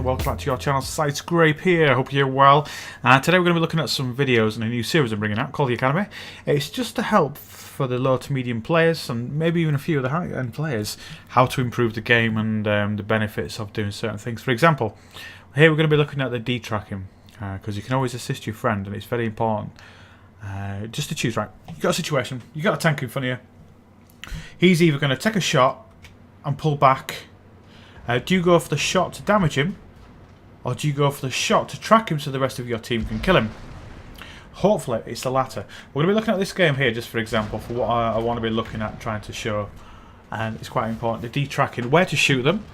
welcome back to your channel, SideScrape here. I hope you're well. Today we're going to be looking at some videos and a new series I'm bringing out called the Academy. It's just to help for the low to medium players and maybe even a few of the high end players how to improve the game and the benefits of doing certain things. For example, here we're going to be looking at the detracking because you can always assist your friend and it's very important just to choose right. You've got a situation, you've got a tank in front of you. He's either going to take a shot and pull back. Do you go for the shot to damage him, or do you go for the shot to track him so the rest of your team can kill him? Hopefully it's the latter. We're going to be looking at this game here just for example for what I want to be looking at, trying to show, and it's quite important, the detracking, where to shoot them,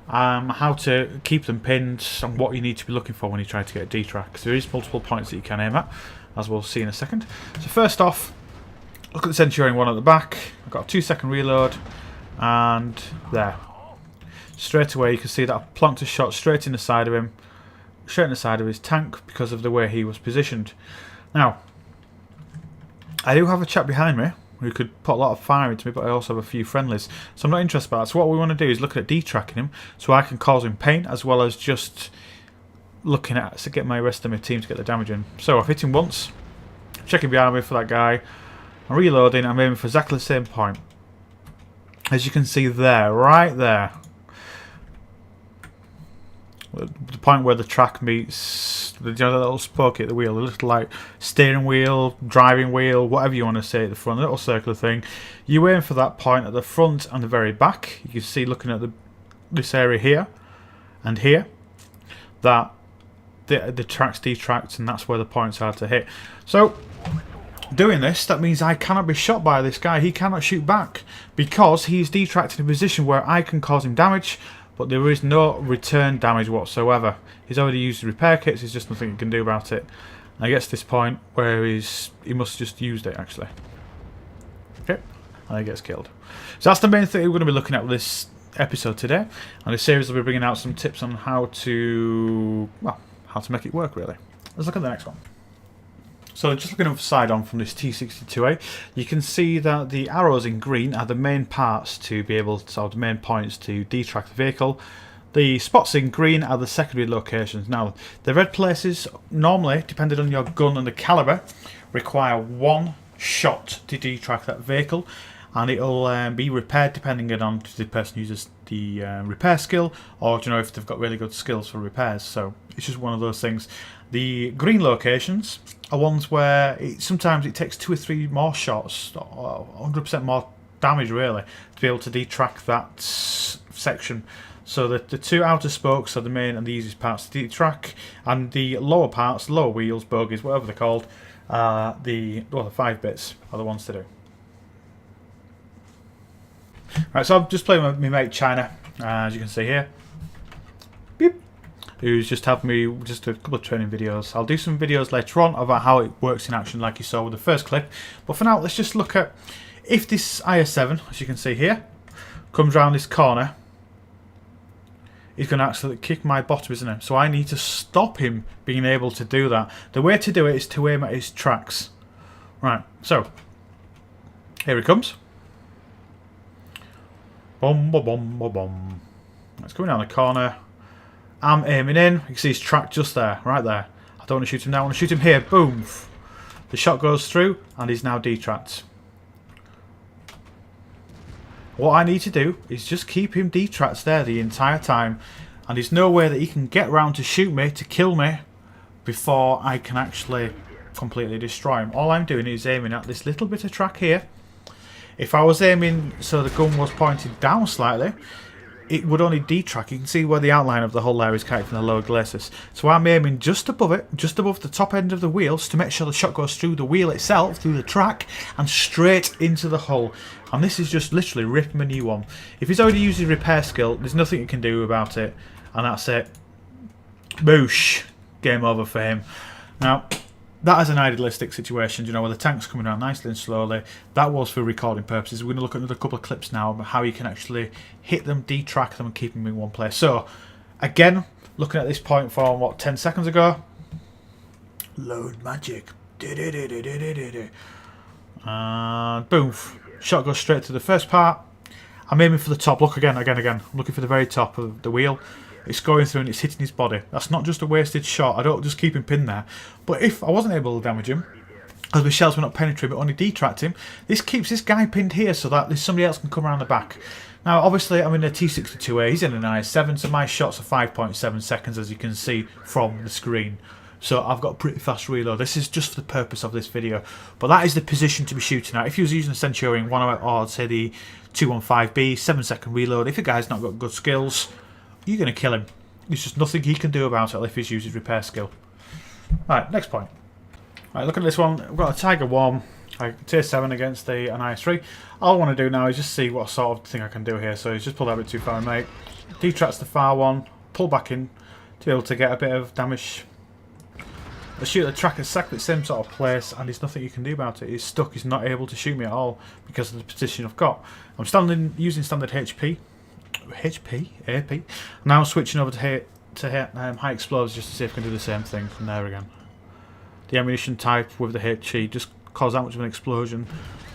how to keep them pinned, and what you need to be looking for when you try to get a detrack, because there is multiple points that you can aim at, as we'll see in a second. So first off, look at the Centurion one at the back. I've got a 2-second reload, and there. Straight away you can see that I plonked a shot straight in the side of him, straight in the side of his tank because of the way he was positioned. Now, I do have a chap behind me who could put a lot of fire into me, but I also have a few friendlies, so I'm not interested by that. So what we want to do is look at detracking him so I can cause him pain, as well as just looking at to get my rest of my team to get the damage in. So I've hit him once, checking behind me for that guy, I'm reloading, I'm aiming for exactly the same point. As you can see there, right there, the point where the track meets the, the little spoke at the wheel, the little like steering wheel, driving wheel, whatever you want to say at the front, the little circular thing. You aim for that point at the front and the very back. You can see looking at this area here and here that the track's detracked, and that's where the points are to hit. So doing this, that means I cannot be shot by this guy. He cannot shoot back because he's detracked in a position where I can cause him damage, but there is no return damage whatsoever. He's already used the repair kits, there's just nothing he can do about it. And I get to this point where he must have just used it actually. Okay, and he gets killed. So that's the main thing we're going to be looking at with this episode today. And this series will be bringing out some tips on how to, well, how to make it work really. Let's look at the next one. So just looking side on from this T62A, you can see that the arrows in green are the main parts to be able to, or the main points to detrack the vehicle. The spots in green are the secondary locations. Now, the red places, normally, depending on your gun and the caliber, require one shot to detrack that vehicle, and it'll be repaired depending on if the person uses the repair skill, or do you know, if they've got really good skills for repairs. So it's just one of those things. The green locations are ones where sometimes it takes 2 or 3 more shots, or 100% more damage really, to be able to detrack that section. So the 2 outer spokes are the main and the easiest parts to detrack, and the lower parts, lower wheels, bogies, whatever they're called, the 5 bits are the ones to do. Right, so I'm just playing with my mate China, as you can see here. Beep. Who's just had me just a couple of training videos. I'll do some videos later on about how it works in action like you saw with the first clip. But for now, let's just look at if this IS-7, as you can see here, comes around this corner, he's going to actually kick my bottom, isn't he? So I need to stop him being able to do that. The way to do it is to aim at his tracks. Right, so here he comes. Boom, boom, boom, boom, boom. Let's go down the corner. I'm aiming in. You can see his track just there, right there. I don't want to shoot him now. I want to shoot him here. Boom. The shot goes through, and he's now detracked. What I need to do is just keep him detracked there the entire time, and there's no way that he can get round to shoot me, to kill me, before I can actually completely destroy him. All I'm doing is aiming at this little bit of track here. If I was aiming so the gun was pointed down slightly, it would only detrack. You can see where the outline of the hull there is kind of from the lower glacis. So I'm aiming just above it, just above the top end of the wheels, to make sure the shot goes through the wheel itself, through the track, and straight into the hull. And this is just literally ripping a new one. If he's already used his repair skill, there's nothing you can do about it. And that's it. Boosh. Game over for him. Now, that is an idealistic situation, you know, where the tank's coming around nicely and slowly. That was for recording purposes. We're going to look at another couple of clips now about how you can actually hit them, detrack them, and keep them in one place. So, again, looking at this point from, what, 10 seconds ago? Load magic. And boom. Shot goes straight to the first part. I'm aiming for the top. Look again. I'm looking for the very top of the wheel. it's going through and it's hitting his body. That's not just a wasted shot. I don't just keep him pinned there. But if I wasn't able to damage him, because my shells were not penetrating but only detracked him, this keeps this guy pinned here so that somebody else can come around the back. Now obviously I'm in a T62A, he's in an IS7, so my shots are 5.7 seconds as you can see from the screen. So I've got a pretty fast reload. This is just for the purpose of this video. But that is the position to be shooting at. If you was using a Centurion 1 or say the 215B, 7-second reload, if a guy's not got good skills, you're going to kill him. There's just nothing he can do about it if he's using repair skill. Right, next point. Right, look at this one. We've got a Tiger 1, tier 7 against an IS3. All I want to do now is just see what sort of thing I can do here. So he's just pulled out a bit too far, mate. Detracks the far one, pull back in to be able to get a bit of damage. The shooter track is exactly the same sort of place, and there's nothing you can do about it. He's stuck. He's not able to shoot me at all because of the position I've got. I'm standing using standard HP, AP. Now I'm switching over to high explosives just to see if I can do the same thing from there again. The ammunition type with the HE just cause that much of an explosion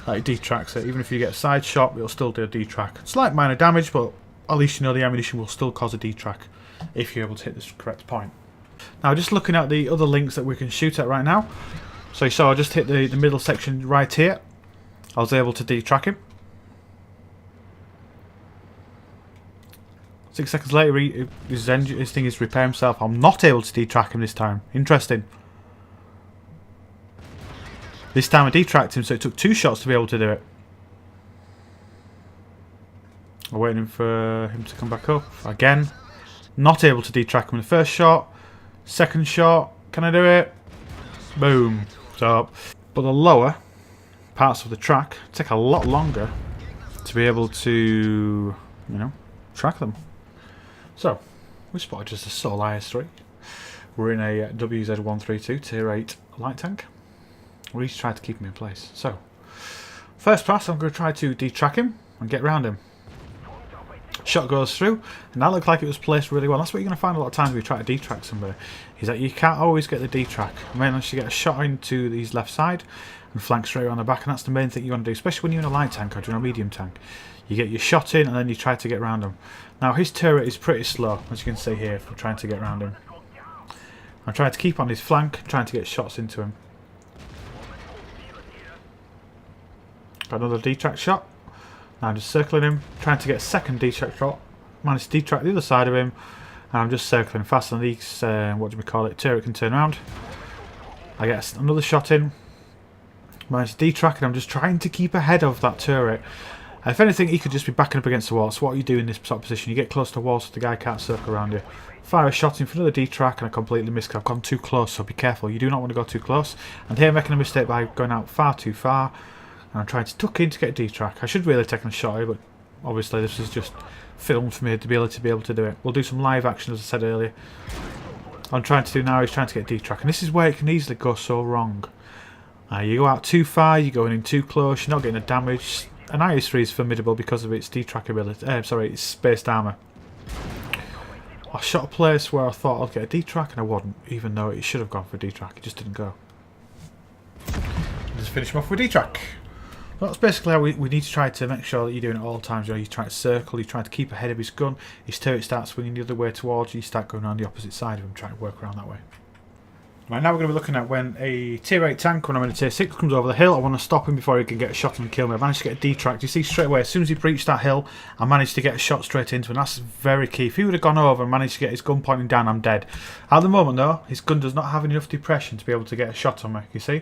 that it detracks it. Even if you get a side shot, it'll still do a detrack. Slight minor damage, but at least you know the ammunition will still cause a detrack if you're able to hit this correct point. Now just looking at the other links that we can shoot at right now. So you saw I just hit the middle section right here. I was able to detrack him. 6 seconds later his thing is repair himself. I'm not able to detrack him this time. Interesting. This time I detracked him, so it took 2 shots to be able to do it. I'm waiting for him to come back up. Again, not able to detrack him in the first shot. Second shot, can I do it? Boom. So, but the lower parts of the track take a lot longer to be able to, you know, track them. So, we spotted just a sole IS3. We're in a WZ-132 tier 8 light tank. We need to try to keep him in place. So, first pass, I'm going to try to detrack him and get around him. Shot goes through, and that looked like it was placed really well. That's what you're going to find a lot of times when you try to detrack somebody, is that you can't always get the detrack. I managed to get a shot into his left side and flank straight around the back, and that's the main thing you want to do, especially when you're in a light tank or doing a medium tank. You get your shot in, and then you try to get around him. Now his turret is pretty slow, as you can see here, if I'm trying to get around him. I'm trying to keep on his flank, trying to get shots into him. Got another detrack shot. Now I'm just circling him, trying to get a second detrack shot. Managed to detrack the other side of him, and I'm just circling fast on these, what do we call it, turret can turn around. I get another shot in, managed to detrack, and I'm just trying to keep ahead of that turret. If anything, he could just be backing up against the wall. So what you do in this sort of position, you get close to the wall so the guy can't circle around you. Fire a shot in for another detrack, and I completely missed. I've gone too close, so be careful. You do not want to go too close. And here I'm making a mistake by going out far too far. And I'm trying to tuck in to get a detrack. I should really have taken a shot here, but obviously this is just filmed for me to be able to do it. We'll do some live action, as I said earlier. What I'm trying to do now is trying to get a detrack, and this is where it can easily go so wrong. You go out too far, you're going in too close, you're not getting the damage. An IS3 is formidable because of its detrack ability. Its spaced armour. I shot a place where I thought I'd get a detrack, and I wouldn't, even though it should have gone for a detrack. It just didn't go. Just finish him off with a detrack. Well, that's basically how we need to try to make sure that you're doing it all the time. You know, you try to circle, you try to keep ahead of his gun. His turret starts swinging the other way towards you. You start going around the opposite side of him, trying to work around that way. Right, now we're going to be looking at when a tier 8 tank, when I'm in a tier 6, comes over the hill. I want to stop him before he can get a shot and kill me. I managed to get a detrack. You see straight away, as soon as he breached that hill, I managed to get a shot straight into him. That's very key. If he would have gone over and managed to get his gun pointing down, I'm dead. At the moment though, his gun does not have enough depression to be able to get a shot on me, you see?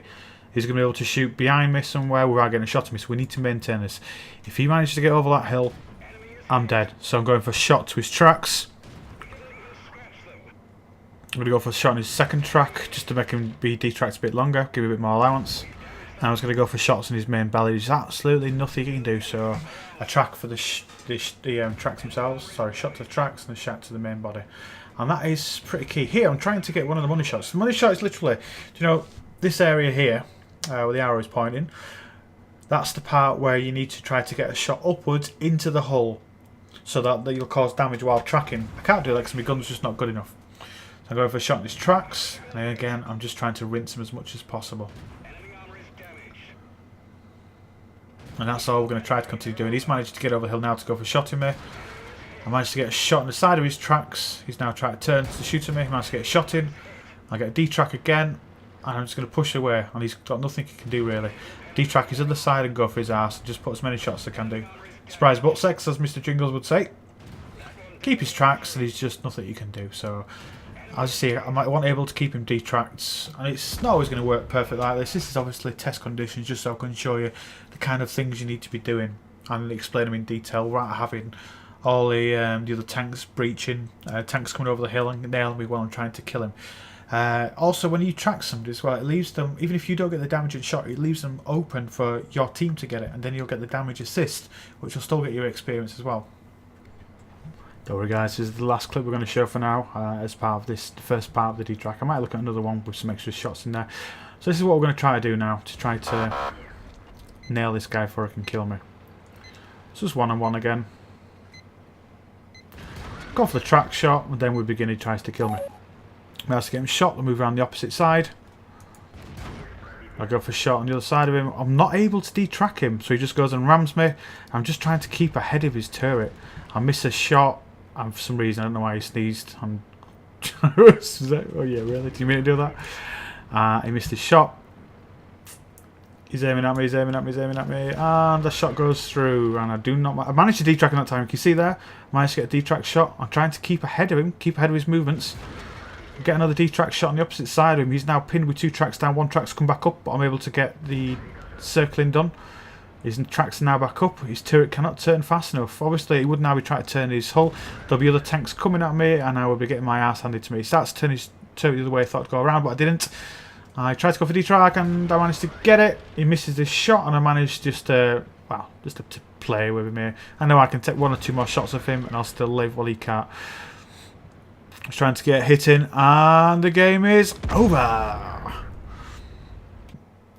He's going to be able to shoot behind me somewhere without getting a shot at me, so we need to maintain this. If he manages to get over that hill, I'm dead. So I'm going for a shot to his tracks. I'm going to go for a shot on his second track, just to make him be detracked a bit longer, give him a bit more allowance. And I was going to go for shots on his main belly. There's absolutely nothing he can do, so a track for the tracks themselves. Sorry, shot to the tracks and a shot to the main body. And that is pretty key. Here, I'm trying to get one of the money shots. The money shot is literally, you know, this area here, where the arrow is pointing, that's the part where you need to try to get a shot upwards into the hull so that you'll cause damage while tracking. I can't do that because my gun's just not good enough. So I'm going for a shot on his tracks, and again I'm just trying to rinse him as much as possible. And that's all we're going to try to continue doing. He's managed to get over the hill now to go for shot in me. I managed to get a shot on the side of his tracks. He's now trying to turn to shoot at me. I managed to get a shot in. I get a detrack again, and I'm just going to push away, and he's got nothing he can do really. Detrack his other side and go for his arse and just put as many shots as I can do. Surprise butt sex, as Mr. Jingles would say. Keep his tracks, and he's just nothing you can do. So, as you see, I wasn't able to keep him detracked, and it's not always going to work perfect like this. This is obviously test conditions, just so I can show you the kind of things you need to be doing and explain them in detail, without having all the other tanks breaching, tanks coming over the hill and nailing me while I'm trying to kill him. Also, when you track somebody as well, it leaves them, even if you don't get the damage and shot, it leaves them open for your team to get it, and then you'll get the damage assist, which will still get your experience as well. Don't worry guys, this is the last clip we're going to show for now, as part of this first part of the detrack. I might look at another one with some extra shots in there. So this is what we're going to try to do now, to try to nail this guy before he can kill me. So just one-on-one again. Go for the track shot, and then we begin. He tries to kill me. I have to get him shot and move around the opposite side. I go for a shot on the other side of him. I'm not able to detrack him, so he just goes and rams me. I'm just trying to keep ahead of his turret. I miss a shot, and for some reason, I don't know why he sneezed. Oh yeah, really? Do you mean to do that? He missed his shot. He's aiming at me, he's aiming at me, he's aiming at me, and the shot goes through, and I managed to detrack in that time. You can see there, I managed to get a detrack shot. I'm trying to keep ahead of him, keep ahead of his movements. Get another detrack shot on the opposite side of him. He's now pinned with 2 tracks down, 1 track's come back up, but I'm able to get the circling done. His tracks are now back up. His turret cannot turn fast enough. Obviously, he would now be trying to turn his hull. There'll be other tanks coming at me, and I will be getting my ass handed to me. He starts to turn his turret the other way. I thought to go around, but I didn't. I tried to go for detrack, and I managed to get it. He misses this shot, and I managed just to play with him here. I know I can take 1 or 2 more shots of him, and I'll still live while he can't. I was trying to get hit in, and the game is over.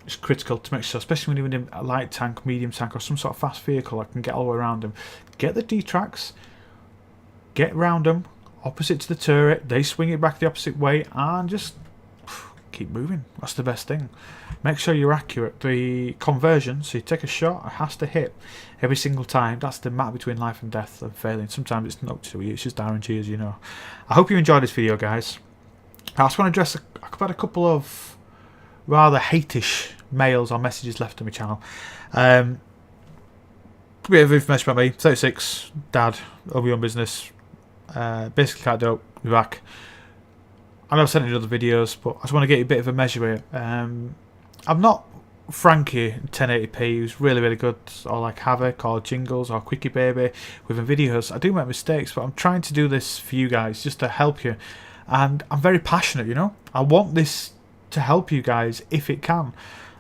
It's critical to make sure, especially when you're in a light tank, medium tank, or some sort of fast vehicle that can get all the way around them. Get the detracks, get round them, opposite to the turret. They swing it back the opposite way, and just keep moving. That's the best thing. Make sure you're accurate. The conversion, so you take a shot, it has to hit every single time. That's the matter between life and death and failing. Sometimes it's not to you, it's just RNG, as you know. I hope you enjoyed this video, guys. I just want to address I've had a couple of rather hate-ish mails or messages left on my channel. A bit of information about me. 36, dad, own business, basically cat dope, be back. I know I've sent you other videos, but I just want to get you a bit of a measure here. I'm not Frankie 1080p, who's really, really good, or like Havoc, or Jingles, or Quickie Baby with my videos. I do make mistakes, but I'm trying to do this for you guys, just to help you. And I'm very passionate, you know. I want this to help you guys if it can.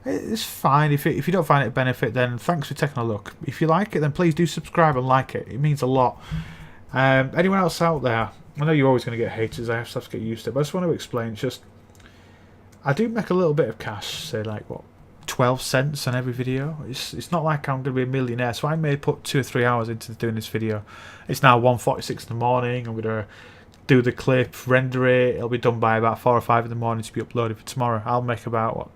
It's fine. If you don't find it a benefit, then thanks for taking a look. If you like it, then please do subscribe and like it. It means a lot. Anyone else out there, I know you're always going to get haters. I have to get used to it. But I just want to explain. It's just, I do make a little bit of cash, say like, what, 12 cents on every video. It's not like I'm going to be a millionaire. So I may put 2 or 3 hours into doing this video. It's now 1:46 in the morning. I'm going to do the clip, render it. It'll be done by about 4 or 5 in the morning to be uploaded for tomorrow. I'll make about, what,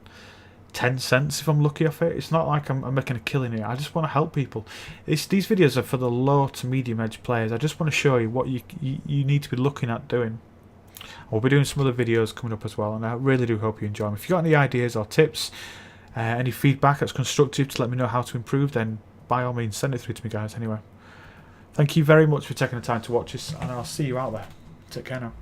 10 cents if I'm lucky off it. It's not like I'm making a killing here. I just want to help people. These videos are for the low to medium edge players. I just want to show you what you need to be looking at doing. We'll be doing some other videos coming up as well, and I really do hope you enjoy them. If you've got any ideas or tips, any feedback that's constructive to let me know how to improve, then by all means send it through to me, guys. Anyway, thank you very much for taking the time to watch this, and I'll see you out there. Take care now.